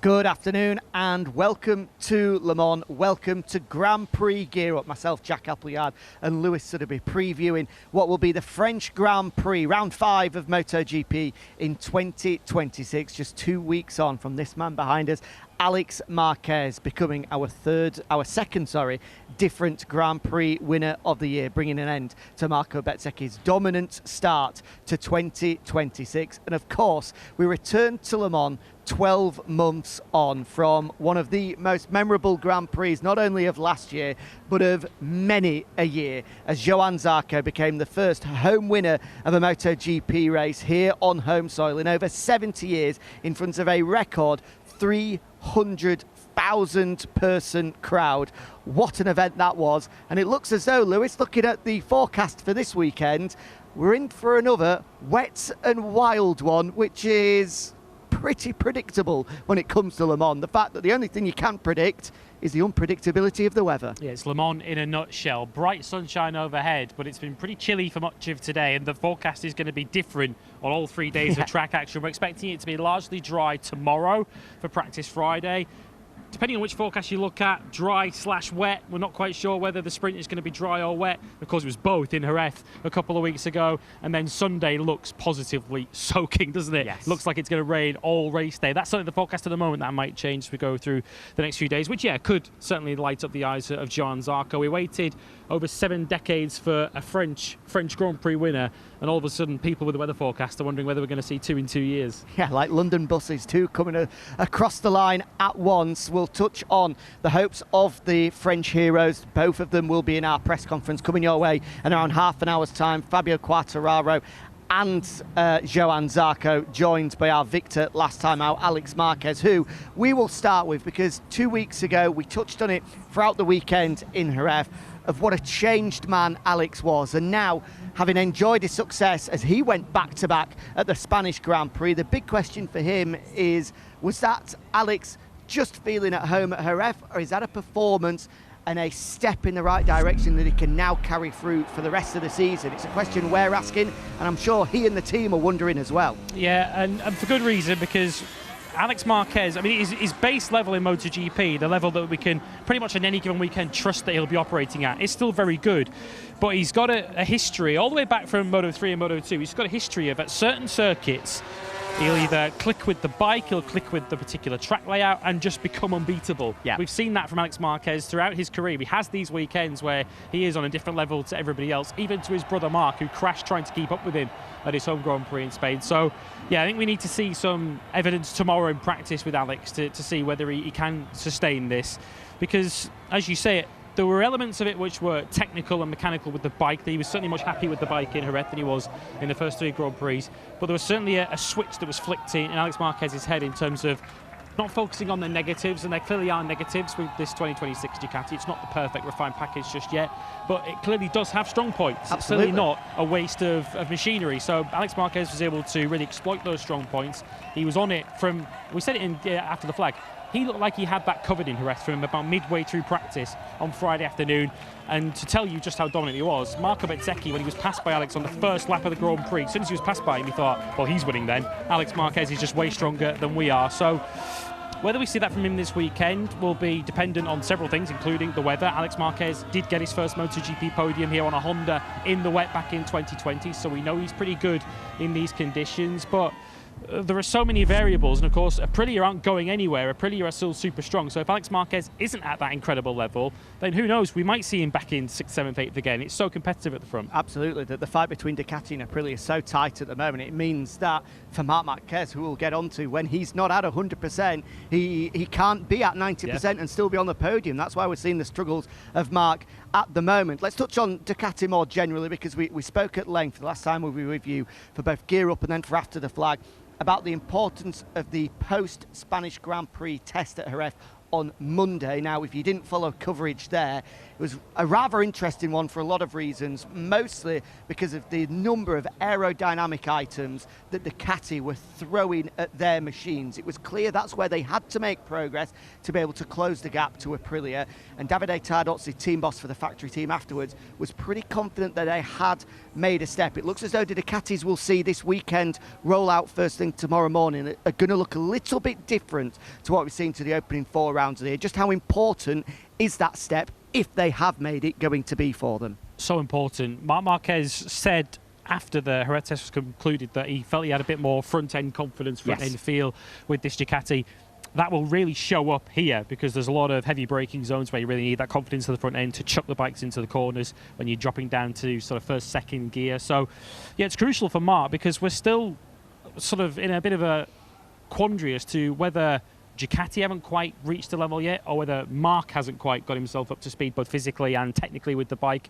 Good afternoon and welcome to Le Mans, welcome to Grand Prix Gear Up. Myself, Jack Appleyard and Louis Suddaby previewing what will be the French Grand Prix, round 5 of MotoGP in 2026, just 2 weeks on from this man behind us, Alex Marquez, becoming our second different Grand Prix winner of the year, bringing an end to Marco Bezzecchi's dominant start to 2026. And of course, we return to Le Mans 12 months on from one of the most memorable Grand Prix, not only of last year, but of many a year, as Johann Zarco became the first home winner of a MotoGP race here on home soil in over 70 years in front of a record 300,000 person crowd. What an event that was. And it looks as though, Lewis, looking at the forecast for this weekend, we're in for another wet and wild one, which is pretty predictable when it comes to Le Mans. The fact that the only thing you can predict is the unpredictability of the weather. Yeah, it's Le Mans in a nutshell. Bright sunshine overhead, but it's been pretty chilly for much of today, and the forecast is going to be different on all 3 days of track action. We're expecting it to be largely dry tomorrow for practice Friday. Depending on which forecast you look at, dry/wet. We're not quite sure whether the sprint is going to be dry or wet. Of course, it was both in Jerez a couple of weeks ago. And then Sunday looks positively soaking, doesn't it? Yes. Looks like it's going to rain all race day. That's certainly the forecast at the moment. That might change as we go through the next few days, which, yeah, could certainly light up the eyes of Johann Zarco. We waited over 7 decades for a French Grand Prix winner, and all of a sudden people with the weather forecast are wondering whether we're going to see 2 in 2 years. Yeah, like London buses too, coming across the line at once. We'll touch on the hopes of the French heroes. Both of them will be in our press conference coming your way in around half an hour's time. Fabio Quartararo and Johann Zarco, joined by our victor last time out, Alex Marquez, who we will start with because 2 weeks ago we touched on it throughout the weekend in Jerez of what a changed man Alex was, and now having enjoyed his success as he went back-to-back at the Spanish Grand Prix, the big question for him is, was that Alex just feeling at home at Jerez, or is that a performance and a step in the right direction that he can now carry through for the rest of the season? It's a question we're asking, and I'm sure he and the team are wondering as well. Yeah, and for good reason, because Alex Marquez, I mean, his base level in MotoGP, the level that we can pretty much on any given weekend trust that he'll be operating at, is still very good. But he's got a history, all the way back from Moto3 and Moto2, he's got a history of at certain circuits, he'll either click with the bike, he'll click with the particular track layout and just become unbeatable. Yeah. We've seen that from Alex Marquez throughout his career. He has these weekends where he is on a different level to everybody else, even to his brother Marc, who crashed trying to keep up with him at his home Grand Prix in Spain. So, yeah, I think we need to see some evidence tomorrow in practice with Alex to see whether he can sustain this. Because, as you say, there were elements of it which were technical and mechanical with the bike. He was certainly much happier with the bike in Jerez than he was in the first 3 Grand Prix. But there was certainly a switch that was flicked in Alex Marquez's head in terms of not focusing on the negatives, and there clearly are negatives with this 2026 Ducati. It's not the perfect refined package just yet, but it clearly does have strong points. Absolutely. It's certainly not a waste of machinery. So Alex Marquez was able to really exploit those strong points. He was on it from, we said it after the flag, he looked like he had that covered in Jerez from about midway through practice on Friday afternoon. And to tell you just how dominant he was, Marco Bezzecchi, when he was passed by Alex on the first lap of the Grand Prix, as soon as he was passed by him, he thought, well, he's winning then. Alex Marquez is just way stronger than we are. So whether we see that from him this weekend will be dependent on several things, including the weather. Alex Marquez did get his first MotoGP podium here on a Honda in the wet back in 2020, so we know he's pretty good in these conditions. But there are so many variables, and of course Aprilia aren't going anywhere. Aprilia are still super strong, so if Alex Marquez isn't at that incredible level, then who knows, we might see him back in 6th, 7th, 8th again. It's so competitive at the front. Absolutely, the fight between Ducati and Aprilia is so tight at the moment. It means that for Marc Marquez, who we'll get onto, when he's not at 100%, he can't be at 90% and still be on the podium. That's why we're seeing the struggles of Marc at the moment. Let's touch on Ducati more generally, because we spoke at length the last time we were with you for both Gear Up and then for After the Flag about the importance of the post-Spanish Grand Prix test at Jerez on Monday. Now, if you didn't follow coverage there, it was a rather interesting one for a lot of reasons, mostly because of the number of aerodynamic items that Ducati were throwing at their machines. It was clear that's where they had to make progress to be able to close the gap to Aprilia. And Davide Tardozzi, team boss for the factory team afterwards, was pretty confident that they had made a step. It looks as though the Ducatis we'll see this weekend roll out first thing tomorrow morning are going to look a little bit different to what we've seen to the opening 4 rounds of the year. Just how important is that step, if they have made it, going to be for them? So important. Marc Marquez said after the Jerez test was concluded that he felt he had a bit more front-end confidence, front-end feel with this Ducati. That will really show up here because there's a lot of heavy braking zones where you really need that confidence at the front end to chuck the bikes into the corners when you're dropping down to sort of first, second gear. So, yeah, it's crucial for Marc because we're still sort of in a bit of a quandary as to whether Ducati haven't quite reached the level yet or whether Marc hasn't quite got himself up to speed both physically and technically with the bike.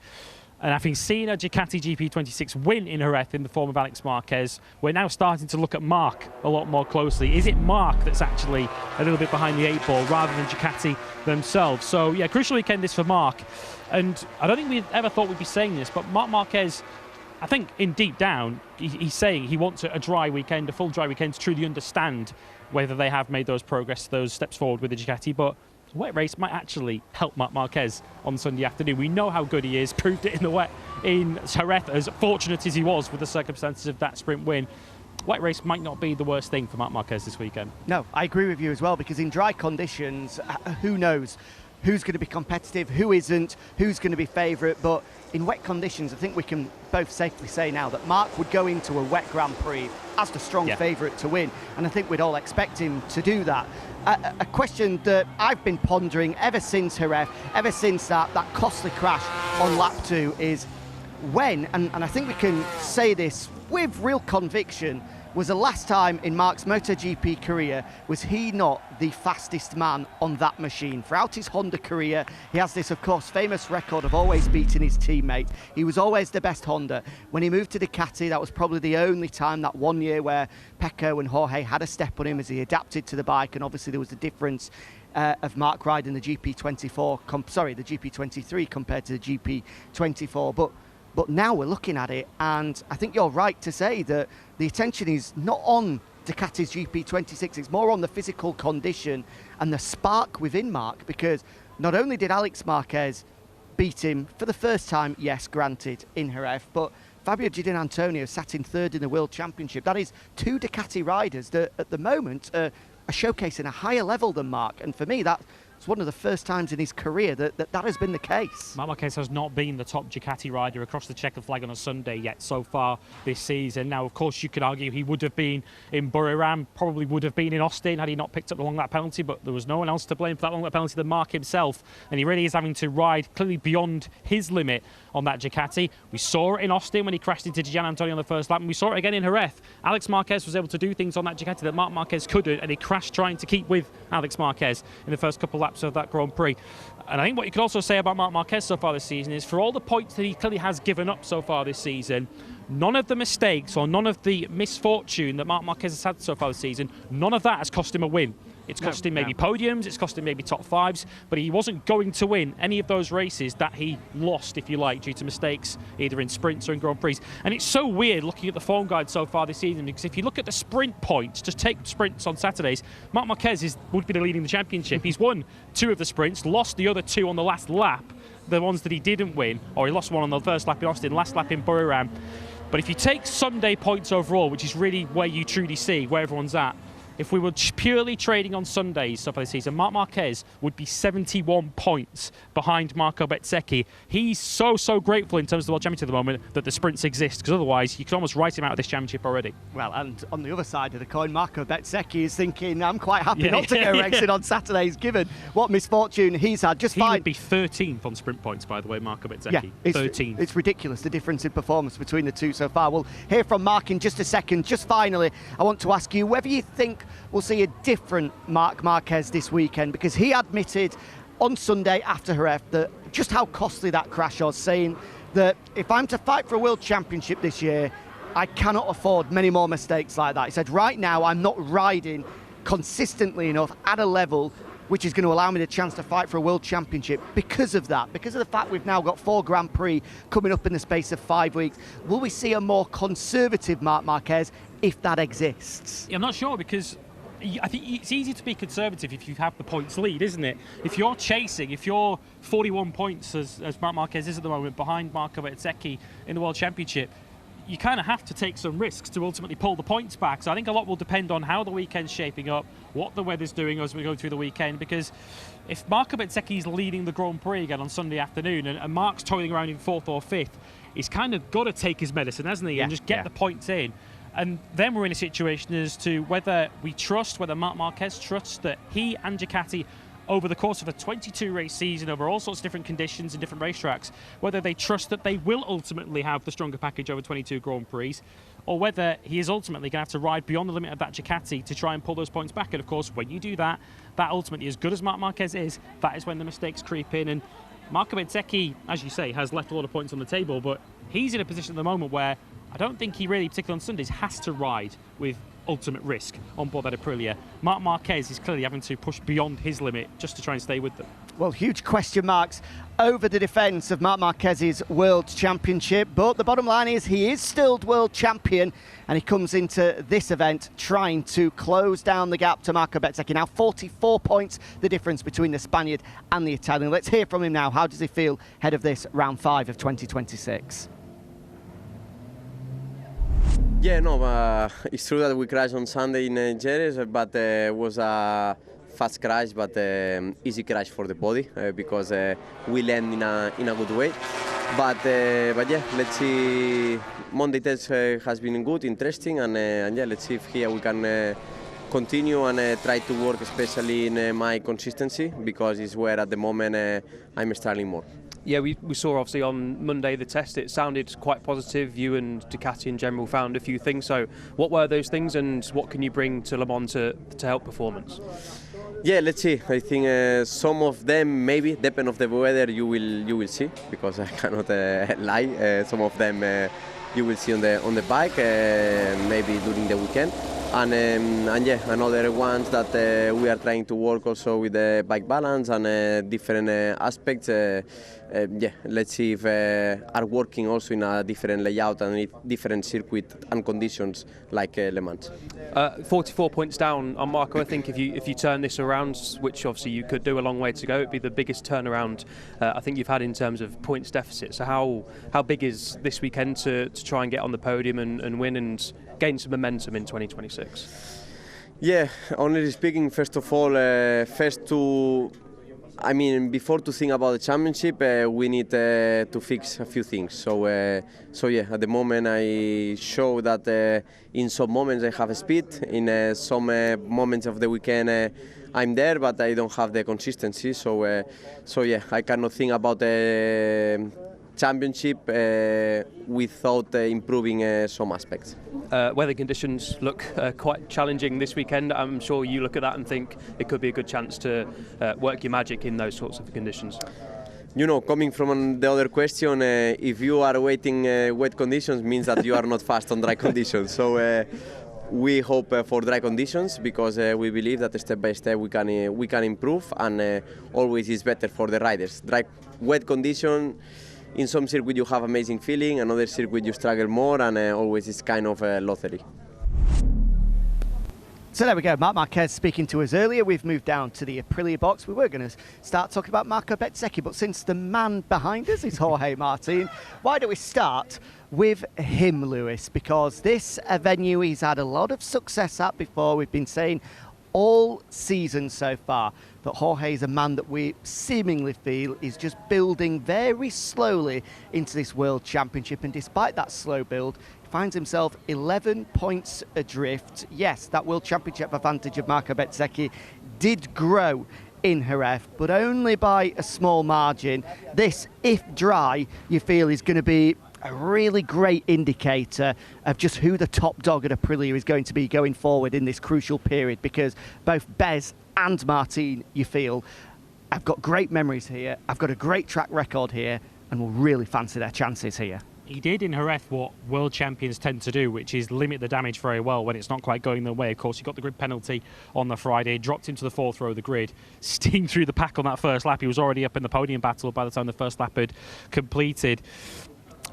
And having seen a Ducati GP26 win in Jerez in the form of Alex Marquez, we're now starting to look at Marc a lot more closely. Is it Marc that's actually a little bit behind the 8 ball rather than Ducati themselves? So, yeah, crucial weekend this for Marc. And I don't think we ever thought we'd be saying this, but Marc Marquez, I think in deep down, he's saying he wants a dry weekend, a full dry weekend to truly understand whether they have made those steps forward with the Ducati. But a wet race might actually help Marc Marquez on Sunday afternoon. We know how good he is, proved it in the wet in Jerez, as fortunate as he was with the circumstances of that sprint win. Wet race might not be the worst thing for Marc Marquez this weekend. No, I agree with you as well, because in dry conditions, who knows who's going to be competitive, who isn't, who's going to be favourite. But in wet conditions, I think we can both safely say now that Marc would go into a wet Grand Prix as the strong favourite to win, and I think we'd all expect him to do that. A question that I've been pondering ever since Jerez, ever since that costly crash on lap 2 is when, and I think we can say this with real conviction, was the last time in Marc's MotoGP career was he not the fastest man on that machine. Throughout his Honda career, he has this, of course, famous record of always beating his teammate. He was always the best Honda. When he moved to Ducati, that was probably the only time, that 1 year, where Pecco and Jorge had a step on him as he adapted to the bike, and obviously there was the difference of Marc riding the the GP23 compared to the GP24. But now we're looking at it, and I think you're right to say that the attention is not on Ducati's GP26, it's more on the physical condition and the spark within Marc, because not only did Alex Marquez beat him for the first time, yes, granted, in Jerez, but Fabio Giovinazzi sat in 3rd in the World Championship. That is 2 Ducati riders that at the moment are showcasing a higher level than Marc, and for me that's one of the first times in his career that has been the case. Marc Marquez has not been the top Ducati rider across the checkered flag on a Sunday yet so far this season. Now, of course, you could argue he would have been in Buriram, probably would have been in Austin had he not picked up the long lap penalty, but there was no one else to blame for that long lap penalty than Marc himself, and he really is having to ride clearly beyond his limit on that Ducati. We saw it in Austin when he crashed into Gian Antonio on the first lap, and we saw it again in Jerez. Alex Marquez was able to do things on that Ducati that Marc Marquez couldn't, and he crashed trying to keep with Alex Marquez in the first couple of laps of that Grand Prix. And I think what you could also say about Marc Marquez so far this season is, for all the points that he clearly has given up so far this season, none of the mistakes or none of the misfortune that Marc Marquez has had so far this season, none of that has cost him a win. It's cost him maybe podiums, it's cost him maybe top 5s, but he wasn't going to win any of those races that he lost, if you like, due to mistakes, either in sprints or in Grand Prix. And it's so weird looking at the form guide so far this season, because if you look at the sprint points, just take sprints on Saturdays, Marc Marquez would be leading the championship. He's won 2 of the sprints, lost the other 2 on the last lap, the ones that he didn't win, or he lost one on the first lap in Austin, last lap in Buriram. But if you take Sunday points overall, which is really where you truly see where everyone's at, if we were purely trading on Sundays so far this season, Marc Marquez would be 71 points behind Marco Bezzecchi. He's so grateful in terms of the World Championship at the moment that the sprints exist, because otherwise you could almost write him out of this championship already. Well, and on the other side of the coin, Marco Bezzecchi is thinking, I'm quite happy not to go racing on Saturdays, given what misfortune he's had. He would be 13th on sprint points, by the way, Marco Bezzecchi. Yeah, 13th. It's ridiculous, the difference in performance between the two so far. We'll hear from Marc in just a second. Just finally, I want to ask you whether you think we'll see a different Marc Marquez this weekend, because he admitted on Sunday after Jerez that just how costly that crash was, saying that if I'm to fight for a world championship this year, I cannot afford many more mistakes like that. He said, right now I'm not riding consistently enough at a level which is going to allow me the chance to fight for a world championship because of that, because of the fact we've now got 4 Grand Prix coming up in the space of 5 weeks. Will we see a more conservative Marc Marquez if that exists? I'm not sure, because I think it's easy to be conservative if you have the points lead, isn't it? If you're chasing, if you're 41 points, as Marc Marquez is at the moment, behind Marco Bezzecchi in the World Championship, you kind of have to take some risks to ultimately pull the points back. So I think a lot will depend on how the weekend's shaping up, what the weather's doing as we go through the weekend, because if Marco Bezzecchi's leading the Grand Prix again on Sunday afternoon and Marc's toiling around in 4th or 5th, he's kind of got to take his medicine, hasn't he, and just get the points in. And then we're in a situation as to whether Marc Marquez trusts that he and Ducati, over the course of a 22-race season, over all sorts of different conditions and different racetracks, whether they trust that they will ultimately have the stronger package over 22 Grand Prix, or whether he is ultimately going to have to ride beyond the limit of that Ducati to try and pull those points back. And of course, when you do that, that ultimately, as good as Marc Marquez is, that is when the mistakes creep in. And Marco Bezzecchi, as you say, has left a lot of points on the table, but he's in a position at the moment where I don't think he really, particularly on Sundays, has to ride with ultimate risk on board that Aprilia. Marc Marquez is clearly having to push beyond his limit just to try and stay with them. Well, huge question marks over the defence of Marc Marquez's World Championship, but the bottom line is he is still world champion, and he comes into this event trying to close down the gap to Marco Bezzecchi. Now 44 points, the difference between the Spaniard and the Italian. Let's hear from him now. How does he feel ahead of this round 5 of 2026? Yeah, no, it's true that we crashed on Sunday in Jerez, but it was a fast crash, but easy crash for the body because we land in a good way. But yeah, let's see. Monday test has been good, interesting, and yeah, let's see if here we can continue and try to work, especially in my consistency, because it's where at the moment I'm struggling more. Yeah, we saw obviously on Monday the test, it sounded quite positive. You and Ducati in general found a few things. So what were those things, and what can you bring to Le Mans to help performance? Yeah, let's see. I think some of them maybe depend of the weather. You will see, because I cannot lie. Some of them you will see on the bike, maybe during the weekend. And yeah, another ones that we are trying to work also with the bike balance and different aspects. Yeah, let's see if are working also in a different layout and different circuit and conditions like Le Mans. 44 points down on Marco. I think if you turn this around, which obviously you could do, a long way to go, it'd be the biggest turnaround I think you've had in terms of points deficit. So how big is this weekend to try and get on the podium and win and gain some momentum in 2026? Yeah, honestly speaking, first of all, before to think about the championship, we need to fix a few things. So yeah, at the moment I show that in some moments I have speed, in some moments of the weekend I'm there, but I don't have the consistency. So yeah, I cannot think about the championship without improving some aspects. Weather conditions look quite challenging this weekend. I'm sure you look at that and think it could be a good chance to work your magic in those sorts of conditions. You know, coming from the other question, if you are waiting wet conditions means that you are not fast on dry conditions. So we hope for dry conditions, because we believe that step by step we can improve, and always is better for the riders. Wet condition, in some circuit you have amazing feeling, another circuit you struggle more, and always it's kind of lottery. So there we go, Marc Marquez speaking to us earlier. We've moved down to the Aprilia box. We were going to start talking about Marco Bezzecchi, but since the man behind us is Jorge Martin, why don't we start with him, Lewis? Because this a venue he's had a lot of success at before. We've been saying all season so far that Jorge is a man that we seemingly feel is just building very slowly into this World Championship, and despite that slow build, he finds himself 11 points adrift. Yes, that World Championship advantage of Marco Bezzecchi did grow in Jerez, but only by a small margin. This, if dry, you feel is going to be a really great indicator of just who the top dog at Aprilia is going to be going forward in this crucial period, because both Bez and Martin, you feel, I've got great memories here, I've got a great track record here, and will really fancy their chances here. He did in Jerez what world champions tend to do, which is limit the damage very well when it's not quite going their way. Of course, he got the grid penalty on the Friday, dropped into the fourth row of the grid, steamed through the pack on that first lap. He was already up in the podium battle by the time the first lap had completed.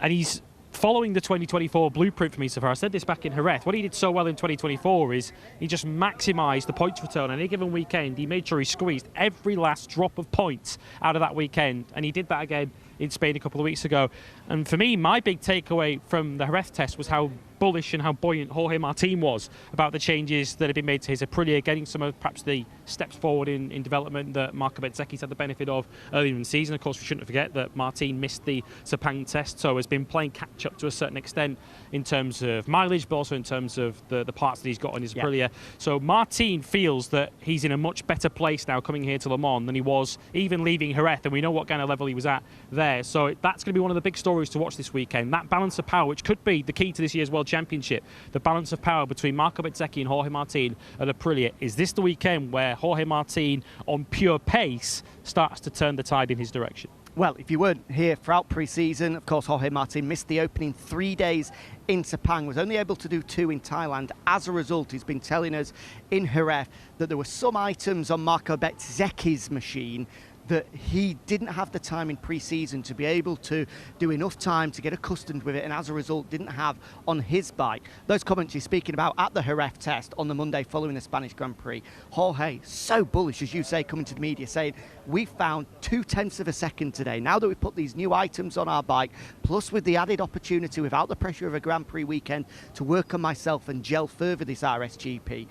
And he's following the 2024 blueprint for me so far. I said this back in Jerez. What he did so well in 2024 is he just maximised the points return on any given weekend. He made sure he squeezed every last drop of points out of that weekend, and he did that again in Spain a couple of weeks ago. And for me, my big takeaway from the Jerez test was how bullish and how buoyant Jorge Martin was about the changes that have been made to his Aprilia, getting some of perhaps the steps forward in development that Marco Bezzecchi's had the benefit of earlier in the season. Of course, we shouldn't forget that Martin missed the Sepang test, so has been playing catch-up to a certain extent in terms of mileage, but also in terms of the parts that he's got on his Aprilia. So Martin feels that he's in a much better place now coming here to Le Mans than he was even leaving Jerez, and we know what kind of level he was at there. So that's going to be one of the big stories to watch this weekend. That balance of power, which could be the key to this year's World Championship, the balance of power between Marco Bezzecchi and Jorge Martin at Aprilia. Is this the weekend where Jorge Martin, on pure pace, starts to turn the tide in his direction? Well, if you weren't here throughout pre-season, of course, Jorge Martin missed the opening 3 days in Sepang, was only able to do 2 in Thailand. As a result, he's been telling us in Jerez that there were some items on Marco Bezzecchi's machine that he didn't have the time in pre-season to be able to do enough time to get accustomed with it, and as a result didn't have on his bike. Those comments he's speaking about at the Jerez test on the Monday following the Spanish Grand Prix. Jorge, so bullish, as you say, coming to the media, saying, we found 0.2 of a second today. Now that we put these new items on our bike, plus with the added opportunity without the pressure of a Grand Prix weekend to work on myself and gel further this RSGP,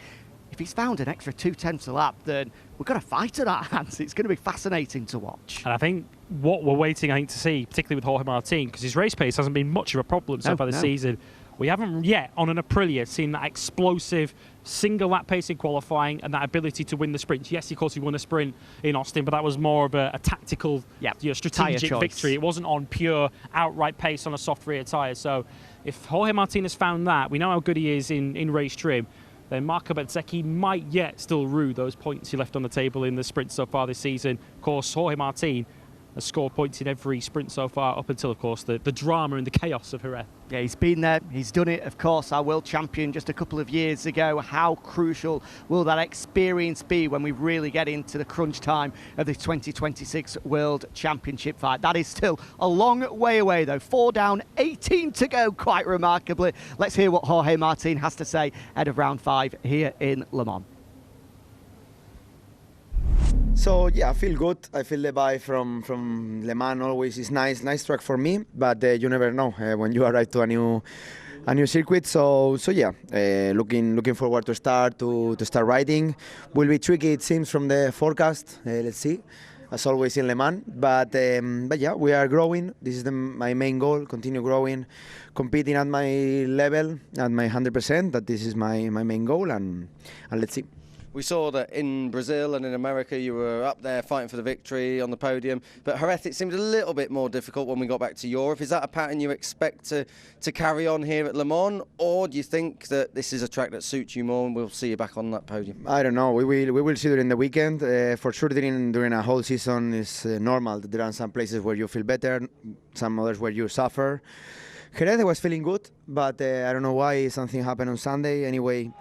if he's found an extra 0.2 a lap, then we've got a fight at our hands. It's going to be fascinating to watch. And I think what we're waiting, to see, particularly with Jorge Martin, because his race pace hasn't been much of a problem so far this season. We haven't yet, on an Aprilia, seen that explosive single lap pace in qualifying and that ability to win the sprint. Yes, of course, he won a sprint in Austin, but that was more of a tactical, strategic victory. It wasn't on pure outright pace on a soft rear tyre. So if Jorge Martin has found that, we know how good he is in race trim, then Marco Bezzecchi might yet still rue those points he left on the table in the sprint so far this season. Of course, Jorge Martin has scored points in every sprint so far, up until, of course, the drama and the chaos of Jerez. Yeah, he's been there, he's done it, of course, our world champion just a couple of years ago. How crucial will that experience be when we really get into the crunch time of the 2026 World Championship fight? That is still a long way away, though. 4 down, 18 to go, quite remarkably. Let's hear what Jorge Martin has to say ahead of round 5 here in Le Mans. So yeah, I feel good. I feel the vibe from Le Mans always is nice track for me. But you never know when you arrive to a new circuit. So yeah, looking forward to start riding. Will be tricky, it seems, from the forecast. Let's see, as always in Le Mans. But yeah, we are growing. This is my main goal: continue growing, competing at my level, at my 100%. That this is my main goal, and let's see. We saw that in Brazil and in America you were up there fighting for the victory on the podium, but Jerez, it seemed a little bit more difficult when we got back to Europe. Is that a pattern you expect to carry on here at Le Mans, or do you think that this is a track that suits you more and we'll see you back on that podium? I don't know. We will see during the weekend. For sure, during a whole season is normal. There are some places where you feel better, some others where you suffer. Jerez was feeling good, but I don't know why something happened on Sunday. Anyway,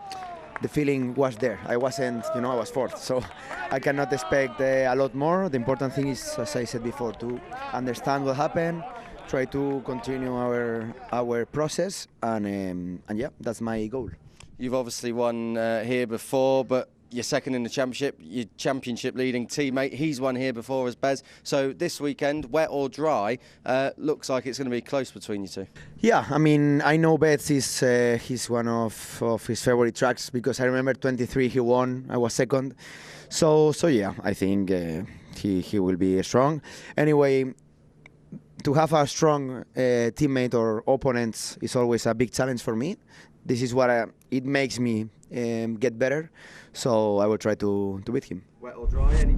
the feeling was there. I wasn't, I was fourth, so I cannot expect a lot more. The important thing is, as I said before, to understand what happened, try to continue our process, and yeah, that's my goal. You've obviously won here before, but you're second in the championship. Your championship leading teammate, he's won here before as Bez. So this weekend, wet or dry, looks like it's going to be close between you two. Yeah, I mean, I know Bez is he's one of his favorite tracks, because I remember 23 he won, I was second. So yeah, I think he will be strong. Anyway, to have a strong teammate or opponents is always a big challenge for me. This is what it makes me get better. So I will try to beat him. Wet or dry, any?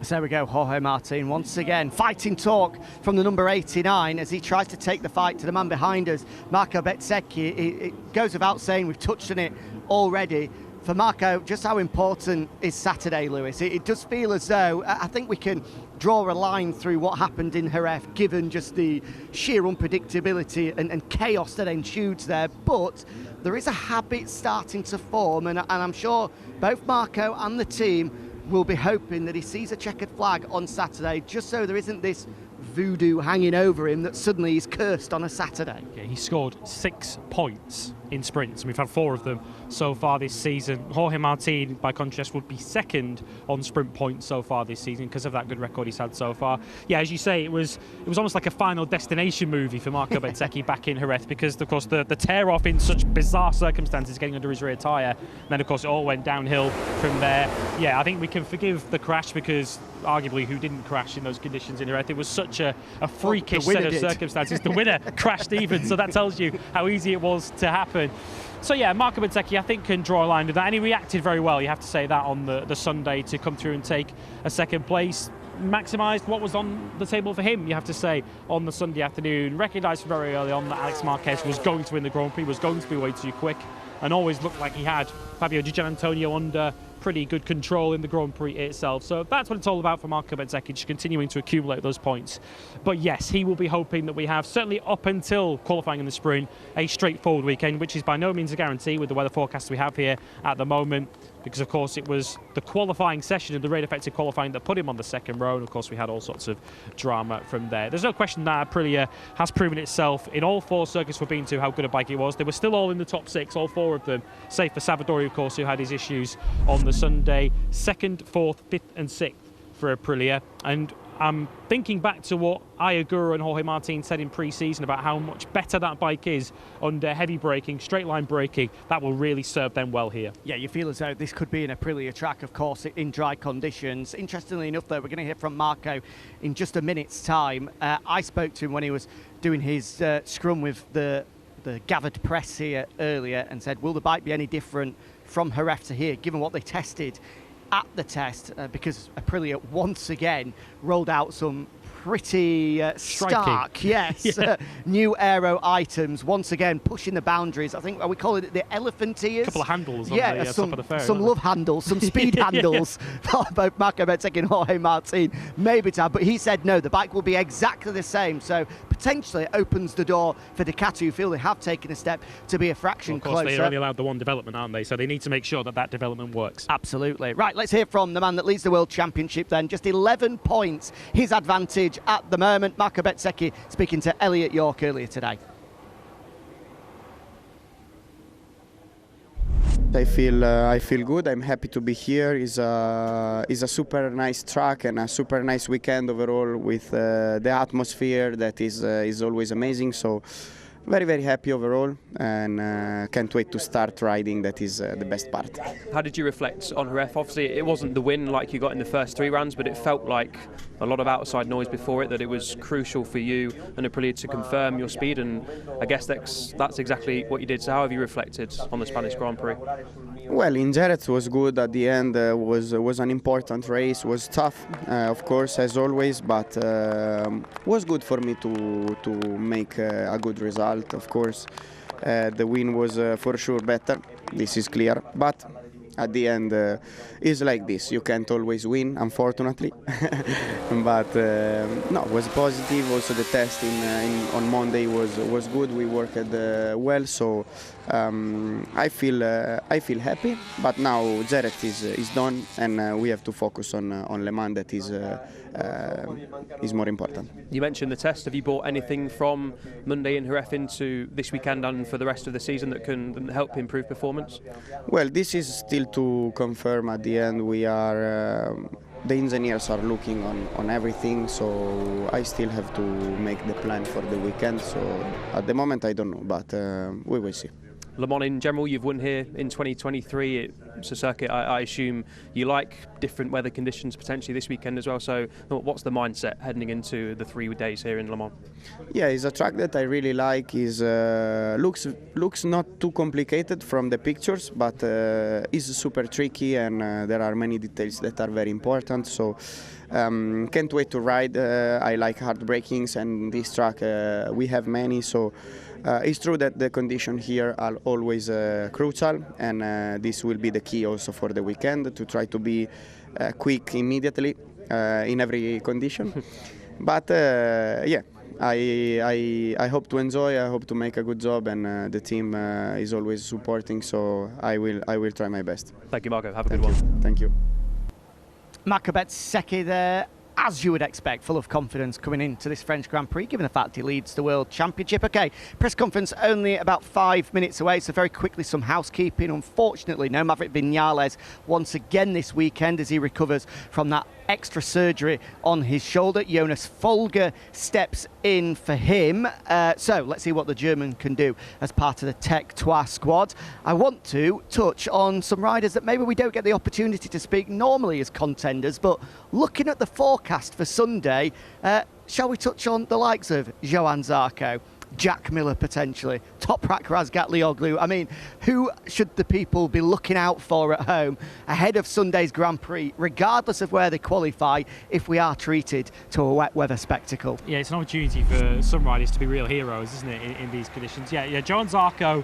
So there we go, Jorge Martin once again. Fighting talk from the number 89 as he tries to take the fight to the man behind us, Marco Bezzecchi. It goes without saying, we've touched on it already. For Marco, just how important is Saturday, Lewis? It does feel as though, I think we can draw a line through what happened in Jerez, given just the sheer unpredictability and chaos that ensued there. But there is a habit starting to form, and I'm sure both Marco and the team will be hoping that he sees a checkered flag on Saturday, just so there isn't this voodoo hanging over him that suddenly he's cursed on a Saturday. Yeah, he scored 6 points in sprints, and we've had 4 of them so far this season. Jorge Martin, by contrast, would be second on sprint points so far this season because of that good record he's had so far. Yeah, as you say, it was almost like a Final Destination movie for Marco Bezzecchi back in Jerez, because of course the tear off in such bizarre circumstances, getting under his rear tyre, and then of course it all went downhill from there. Yeah, I think we can forgive the crash, because arguably who didn't crash in those conditions in Jerez? It was such a freakish set of circumstances. The winner crashed even, so that tells you how easy it was to happen. So yeah, Marco Bezzecchi, I think, can draw a line with that, and he reacted very well, you have to say that, on the Sunday to come through and take a second place. Maximised what was on the table for him, you have to say, on the Sunday afternoon. Recognised very early on that Alex Marquez was going to win the Grand Prix, was going to be way too quick, and always looked like he had Fabio Di Gianantonio under pretty good control in the Grand Prix itself. So that's what it's all about for Marco Bezzecchi, just continuing to accumulate those points. But yes, he will be hoping that we have, certainly up until qualifying in the sprint, a straightforward weekend, which is by no means a guarantee with the weather forecast we have here at the moment, because of course it was the qualifying session and the rain effective qualifying that put him on the second row, and of course we had all sorts of drama from there. There's no question that Aprilia has proven itself in all 4 circuits we've been to how good a bike it was. They were still all in the top 6, all 4 of them, save for Savadori, of course, who had his issues on the Sunday. 2nd, 4th, 5th and 6th for Aprilia. And I'm thinking back to what Ayagura and Jorge Martin said in pre-season about how much better that bike is under heavy braking, straight line braking. That will really serve them well here. Yeah, you feel as though this could be an Aprilia track, of course, in dry conditions. Interestingly enough, though, we're going to hear from Marco in just a minute's time. I spoke to him when he was doing his scrum with the gathered press here earlier, and said, will the bike be any different from Jerez to here, given what they tested at the test, because Aprilia once again rolled out some pretty stark, new aero items, once again pushing the boundaries. I think we call it the elephant ears. A couple of handles on the top of the fairing. Some love handles, some speed handles for both Marco Bezzecchi and Jorge Martin, maybe to have, but he said no, the bike will be exactly the same, so potentially it opens the door for Ducati, who feel they have taken a step to be a fraction closer. Of course, they're only allowed the one development, aren't they? So they need to make sure that that development works. Absolutely. Right, let's hear from the man that leads the World Championship then. Just 11 points, his advantage at the moment. Marco Bezzecchi speaking to Elliot York earlier today. I feel good. I'm happy to be here. It's a super nice track and a super nice weekend overall, with the atmosphere that is always amazing. So very, very happy overall, and can't wait to start riding. That is the best part. How did you reflect on Jerez? Obviously, it wasn't the win like you got in the first 3 rounds, but it felt like a lot of outside noise before it, that it was crucial for you and Aprilia to confirm your speed, and I guess that's exactly what you did. So how have you reflected on the Spanish Grand Prix? Well, in Jerez was good at the end. Was an important race. Was tough, of course, as always, but was good for me to make a good result. Of course, the win was for sure better. This is clear, but at the end it's like this. You can't always win, unfortunately. But no, it was positive. Also, the test on Monday was good. We worked well, so I feel happy. But now Jerez is done, and we have to focus on Le Mans. That is more important. You mentioned the test. Have you brought anything from Monday in Jerez into this weekend and for the rest of the season that can help improve performance? Well, this is still to confirm. At the end, we are the engineers are looking on everything, so I still have to make the plan for the weekend. So at the moment I don't know, but we will see. Le Mans in general, you've won here in 2023. It's a circuit I assume you like, different weather conditions potentially this weekend as well. So what's the mindset heading into the 3 days here in Le Mans? Yeah, it's a track that I really like. Is looks not too complicated from the pictures, but is super tricky, and there are many details that are very important. So can't wait to ride. I like hard brakings, and this track we have many, so It's true that the conditions here are always crucial, and this will be the key also for the weekend, to try to be quick immediately in every condition. But yeah, I hope to enjoy. I hope to make a good job, and the team is always supporting. So I will try my best. Thank you, Marco. Have a good one. Thank you. Marco Bezzecchi there, as you would expect, full of confidence coming into this French Grand Prix, given the fact he leads the World Championship. Okay, press conference only about 5 minutes away, so very quickly some housekeeping. Unfortunately, no Maverick Viñales once again this weekend as he recovers from that extra surgery on his shoulder. Jonas Folger steps in for him. So let's see what the German can do as part of the Tech 3 squad. I want to touch on some riders that maybe we don't get the opportunity to speak normally as contenders, but looking at the forecast for Sunday, shall we touch on the likes of Johann Zarco, Jack Miller potentially, Toprak Razgatlioglu? I mean, who should the people be looking out for at home ahead of Sunday's Grand Prix, regardless of where they qualify, if we are treated to a wet weather spectacle? Yeah, it's an opportunity for some riders to be real heroes, isn't it, in these conditions? Yeah, Johann Zarco,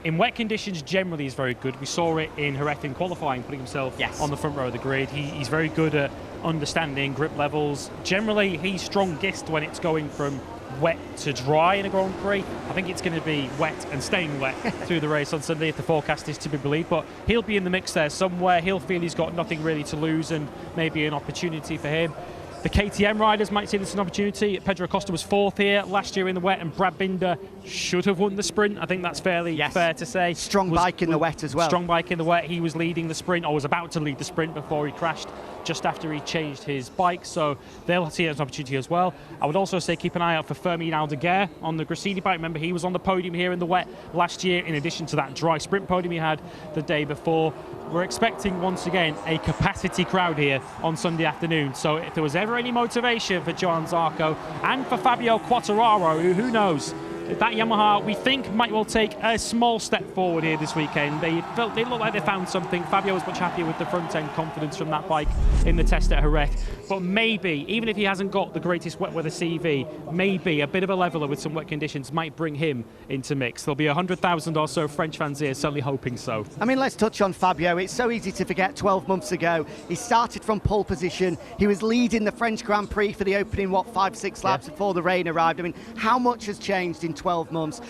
in wet conditions, generally is very good. We saw it in Jerez in qualifying, putting himself on the front row of the grid. He's very good at understanding grip levels. Generally, he's strongest when it's going from wet to dry in a Grand Prix. I think it's going to be wet and staying wet through the race on Sunday if the forecast is to be believed, but he'll be in the mix there somewhere. He'll feel he's got nothing really to lose and maybe an opportunity for him. The KTM riders might see this as an opportunity. Pedro Acosta was 4th here last year in the wet, and Brad Binder should have won the sprint. I think that's fairly fair to say. Strong bike in the wet as well. Strong bike in the wet. He was leading the sprint, or was about to lead the sprint before he crashed just after he changed his bike, so they'll see it as an opportunity as well. I would also say keep an eye out for Fermin Aldeguer on the Gresini bike. Remember, he was on the podium here in the wet last year, in addition to that dry sprint podium he had the day before. We're expecting, once again, a capacity crowd here on Sunday afternoon. So if there was ever any motivation for Johann Zarco and for Fabio Quartararo, who knows, that Yamaha, we think, might well take a small step forward here this weekend. They look like they found something. Fabio was much happier with the front-end confidence from that bike in the test at Jerez. But maybe, even if he hasn't got the greatest wet weather CV, maybe a bit of a leveler with some wet conditions might bring him into mix. There'll be 100,000 or so French fans here, certainly hoping so. I mean, let's touch on Fabio. It's so easy to forget 12 months ago. He started from pole position. He was leading the French Grand Prix for the opening, 5-6 laps before the rain arrived. I mean, how much has changed in 12 months?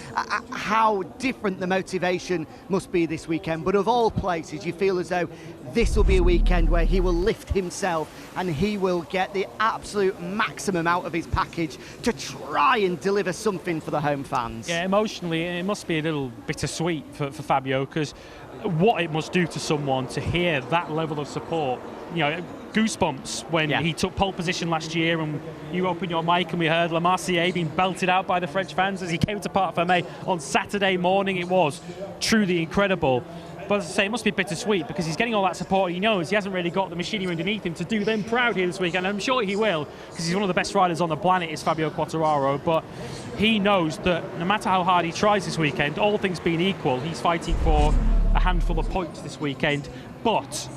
How different the motivation must be this weekend. But of all places, you feel as though this will be a weekend where he will lift himself and he will get the absolute maximum out of his package to try and deliver something for the home fans. Yeah, emotionally, it must be a little bittersweet for Fabio, because what it must do to someone to hear that level of support. You know, goosebumps when he took pole position last year, and you opened your mic and we heard Le Marcier being belted out by the French fans as he came to Parc Fermé on Saturday morning. It was truly incredible. But as I say, it must be bittersweet because he's getting all that support. He knows he hasn't really got the machinery underneath him to do them proud here this weekend. I'm sure he will, because he's one of the best riders on the planet, is Fabio Quartararo. But he knows that no matter how hard he tries this weekend, all things being equal, he's fighting for a handful of points this weekend. But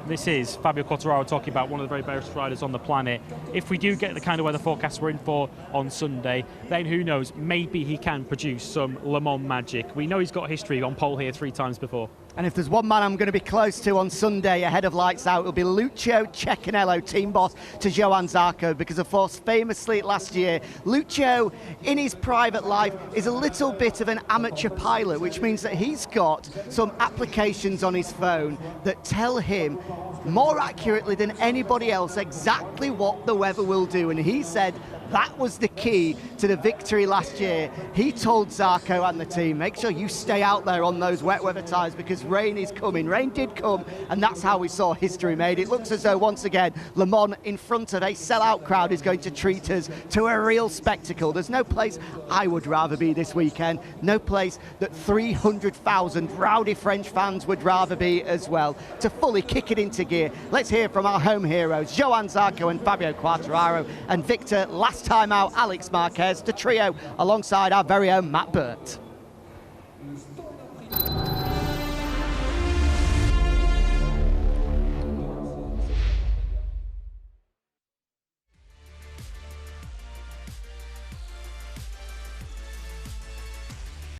this is Fabio Quartararo talking about one of the very best riders on the planet. If we do get the kind of weather forecast we're in for on Sunday, then who knows, maybe he can produce some Le Mans magic. We know he's got history on pole here 3 times before. And if there's one man I'm going to be close to on Sunday ahead of lights out, it'll be Lucio Cecchinello, team boss to Johann Zarco, because of course famously last year, Lucio in his private life is a little bit of an amateur pilot, which means that he's got some applications on his phone that tell him more accurately than anybody else exactly what the weather will do, and he said that was the key to the victory last year. He told Zarco and the team, make sure you stay out there on those wet weather tyres because rain is coming. Rain did come, and that's how we saw history made. It looks as though, once again, Le Mans in front of a sellout crowd is going to treat us to a real spectacle. There's no place I would rather be this weekend, no place that 300,000 rowdy French fans would rather be as well. To fully kick it into gear, let's hear from our home heroes, Johann Zarco and Fabio Quartararo, and Victor, last time out, Alex Marquez, the trio alongside our very own Matt Burt.